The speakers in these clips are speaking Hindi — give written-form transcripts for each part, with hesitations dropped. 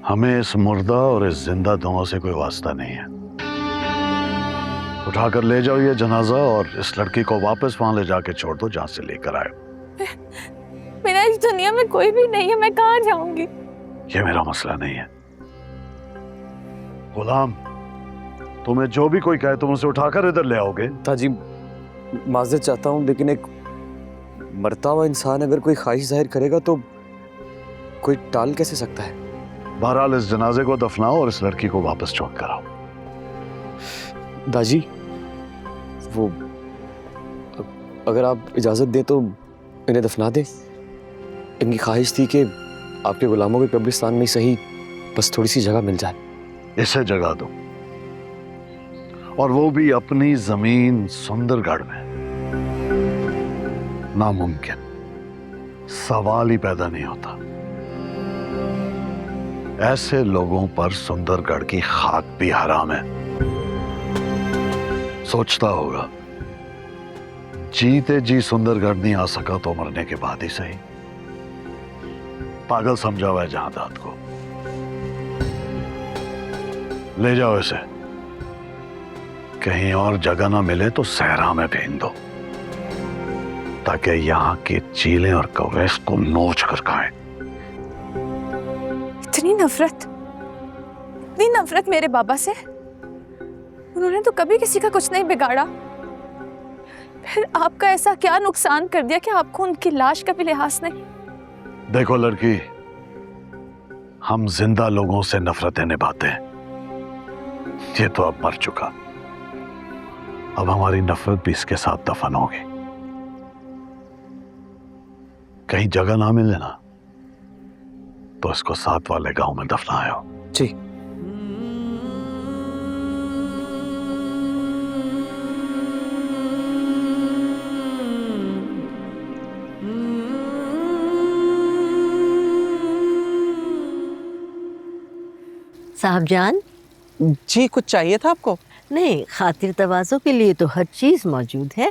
हमें इस मुर्दा और इस जिंदा दोनों से कोई वास्ता नहीं है। उठाकर ले जाओ ये जनाजा और इस लड़की को वापस वहां ले जाके छोड़ दो जहां से लेकर आए। मेरा इस दुनिया में कोई भी नहीं है, मैं कहाँ जाऊंगी? ये मेरा मसला नहीं है। गुलाम, तुम्हें जो भी कोई कहे तुम उसे उठाकर इधर ले आओगे। ताजी माजरत चाहता हूँ, लेकिन एक मरता हुआ इंसान अगर कोई ख्वाहिश जाहिर करेगा तो कोई टाल कैसे सकता है? बहरहाल इस जनाजे को दफनाओ और इस लड़की को वापस छोड़ कर आओ। दाजी, वो अगर आप इजाजत दें तो इन्हें दफना दें। इनकी ख्वाहिश थी कि आपके गुलामों के कब्रिस्तान में ही सही, बस थोड़ी सी जगह मिल जाए। इसे जगह दो, और वो भी अपनी जमीन सुंदरगढ़ में। नामुमकिन, सवाल ही पैदा नहीं होता। ऐसे लोगों पर सुंदरगढ़ की खाक भी हराम है। सोचता होगा जीते जी सुंदरगढ़ नहीं आ सका तो मरने के बाद ही सही। पागल समझा हुआ है जहादात को। ले जाओ इसे, कहीं और जगह ना मिले तो सहरा में भेज दो, ताकि यहां के चीले और कौवे इसको नोच कर खाएं। इतनी नफरत मेरे बाबा से। उन्होंने तो कभी किसी का कुछ नहीं बिगाड़ा, फिर आपका ऐसा क्या नुकसान कर दिया कि आपको उनकी लाश का भी लिहाज नहीं? देखो लड़की, हम जिंदा लोगों से नफरतें निभाते हैं। ये तो अब मर चुका, अब हमारी नफरत भी इसके साथ दफन होगी। कहीं जगह ना मिले ना तो इसको साथ वाले गांव में दफनाओ। जी। साहबजान जी, कुछ चाहिए था आपको? नहीं, खातिर तवाज़ो के लिए तो हर चीज़ मौजूद है,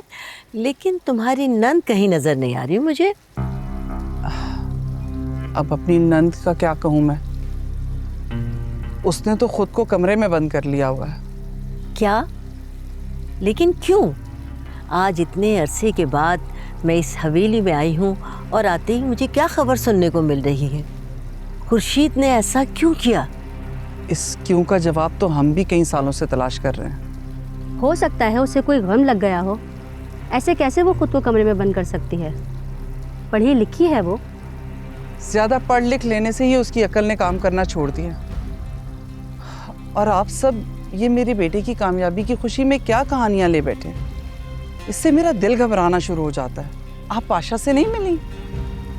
लेकिन तुम्हारी नंद कहीं नज़र नहीं आ रही मुझे। अब अपनी नंद का क्या कहूँ मैं, उसने तो खुद को कमरे में बंद कर लिया हुआ है। क्या? लेकिन क्यों? आज इतने अरसे के बाद मैं इस हवेली में आई हूँ और आते ही मुझे क्या खबर सुनने को मिल रही है? खुर्शीद ने ऐसा क्यों किया? इस क्यों का जवाब तो हम भी कई सालों से तलाश कर रहे हैं। हो सकता है उसे कोई गम लग गया हो। ऐसे कैसे वो खुद को कमरे में बंद कर सकती है? पढ़ी लिखी है वो। ज्यादा पढ़ लिख लेने से ही उसकी अकल ने काम करना छोड़ दिया। और आप सब ये मेरे बेटे की कामयाबी की खुशी में क्या कहानियां ले बैठे। इससे मेरा दिल घबराना शुरू हो जाता है। आप पाशा से नहीं मिली?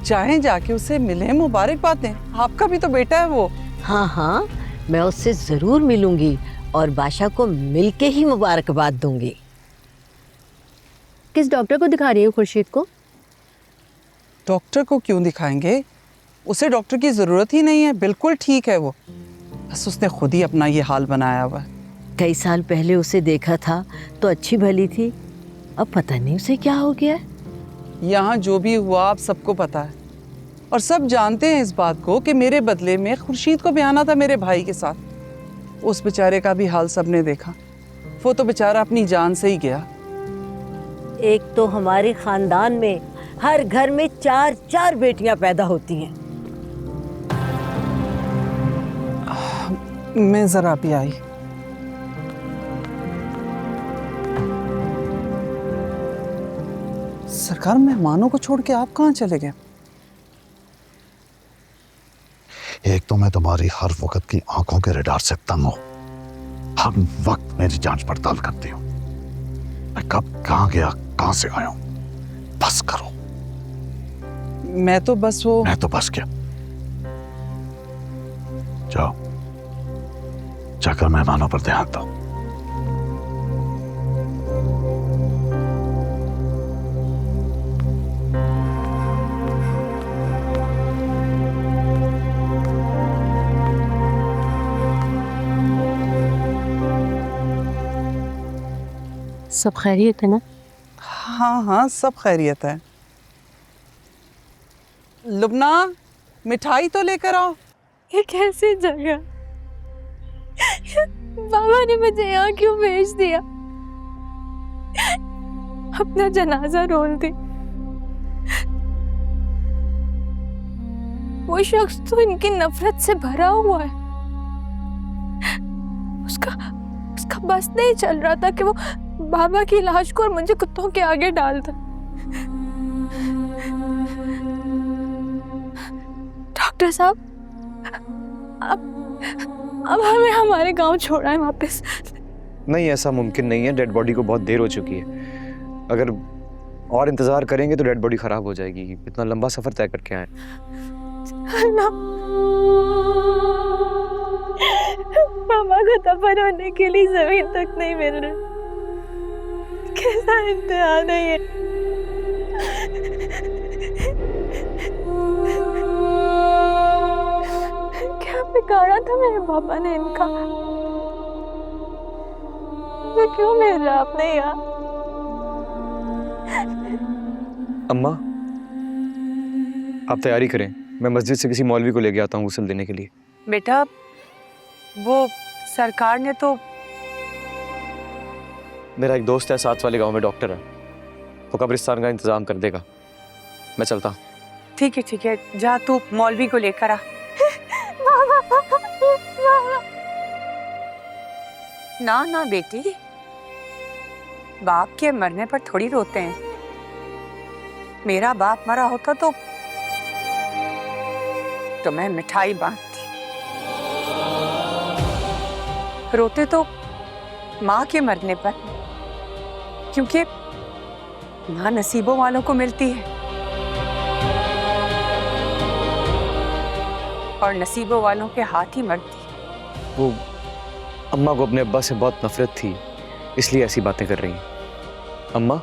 चाहे जाके उसे मिले, मुबारकबाद दें। आपका भी तो बेटा है वो। हाँ हाँ, मैं उससे ज़रूर मिलूंगी और बादशाह को मिलके ही मुबारकबाद दूंगी। किस डॉक्टर को दिखा रही है खुर्शीद को? डॉक्टर को क्यों दिखाएंगे? उसे डॉक्टर की जरूरत ही नहीं है, बिल्कुल ठीक है वो। बस उसने खुद ही अपना ये हाल बनाया हुआ है। कई साल पहले उसे देखा था तो अच्छी भली थी, अब पता नहीं उसे क्या हो गया है। यहाँ जो भी हुआ आप सबको पता है, और सब जानते हैं इस बात को कि मेरे बदले में खुर्शीद को ब्याना था मेरे भाई के साथ। उस बेचारे का भी हाल सबने देखा। वो तो बेचारा अपनी जान से ही गया। एक तो हमारे खानदान में हर घर में 4-4 बेटियां पैदा होती हैं। मैं जरा भी आई। सरकार, मेहमानों को छोड़ के आप कहाँ चले गए? एक तो मैं तुम्हारी हर वक्त की आंखों के रडार से तंग हूं। हर वक्त मेरी जांच पड़ताल करती हूं। मैं कब कहां गया, कहां से आया हूं, बस करो। मैं तो बस क्या? जाओ, जाकर मेहमानों पर ध्यान दो। सब खैरियत है ना? हाँ हाँ, सब खैरियत है। लुबना, मिठाई तो लेकर आओ। ये कैसी जगह? बाबा ने मुझे यहाँ क्यों भेज दिया? अपना जनाजा रोल दी। वो शख्स तो इनकी नफरत से भरा हुआ है। उसका बस नहीं चल रहा था कि वो बाबा की लाश को और मुझे कुत्तों के आगे डाल दे। डॉक्टर साहब, अब हमें हमारे गांव छोड़ा है वापस। नहीं, ऐसा मुमकिन नहीं है। डेड बॉडी को बहुत देर हो चुकी है। अगर और इंतजार करेंगे तो डेड बॉडी खराब हो जाएगी। इतना लंबा सफर तय करके आए। मामा को दफन होने के लिए जमीन तक नहीं मिल रही। कैसा इम्तिहान है ये? क्या बिगाड़ा था मेरे पापा ने इनका? मुझे क्यों भेजा आपने यहाँ? अम्मा, आप तैयारी करें। मैं मस्जिद से किसी मौलवी को लेके आता हूँ गुस्ल देने के लिए। बेटा, वो सरकार ने तो मेरा एक दोस्त है साथ वाले गांव में, डॉक्टर है। वो कब्रिस्तान का इंतजाम कर देगा। मैं चलता हूँ। ठीक है, जा तू मौलवी को लेकर आ। ना बेटी, बाप के मरने पर थोड़ी रोते हैं। मेरा बाप मरा होता तो मैं मिठाई बांटती। रोते तो माँ के मरने पर, क्योंकि माँ नसीबों वालों को मिलती है और नसीबों वालों के हाथ ही मरती है। वो अम्मा को अपने अब्बा से बहुत नफरत थी, इसलिए ऐसी बातें कर रही हैं। अम्मा,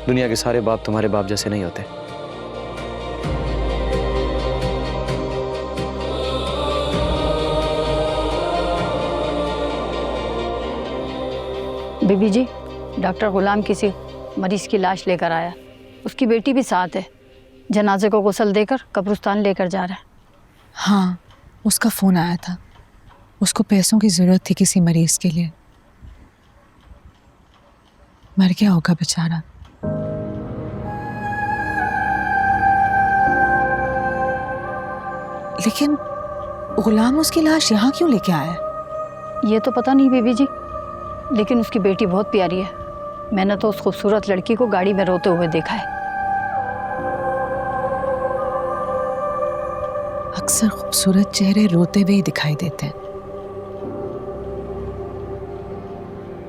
दुनिया के सारे बाप तुम्हारे बाप जैसे नहीं होते। बीबी जी, डॉक्टर गुलाम किसी मरीज की लाश लेकर आया। उसकी बेटी भी साथ है। जनाजे को गुस्ल देकर कब्रिस्तान लेकर जा रहा है। हाँ, उसका फ़ोन आया था। उसको पैसों की ज़रूरत थी किसी मरीज़ के लिए। मर गया होगा बेचारा। लेकिन गुलाम उसकी लाश यहाँ क्यों लेके आया है? ये तो पता नहीं बीबी जी, लेकिन उसकी बेटी बहुत प्यारी है। मैंने तो उस खूबसूरत लड़की को गाड़ी में रोते हुए देखा है। अक्सर खूबसूरत चेहरे रोते हुए ही दिखाई देते हैं।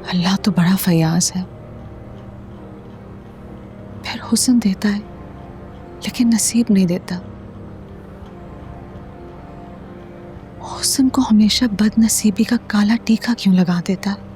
अल्लाह तो बड़ा फयाज है, फिर हुस्न देता है लेकिन नसीब नहीं देता। हुस्न को हमेशा बदनसीबी का काला टीका क्यों लगा देता है?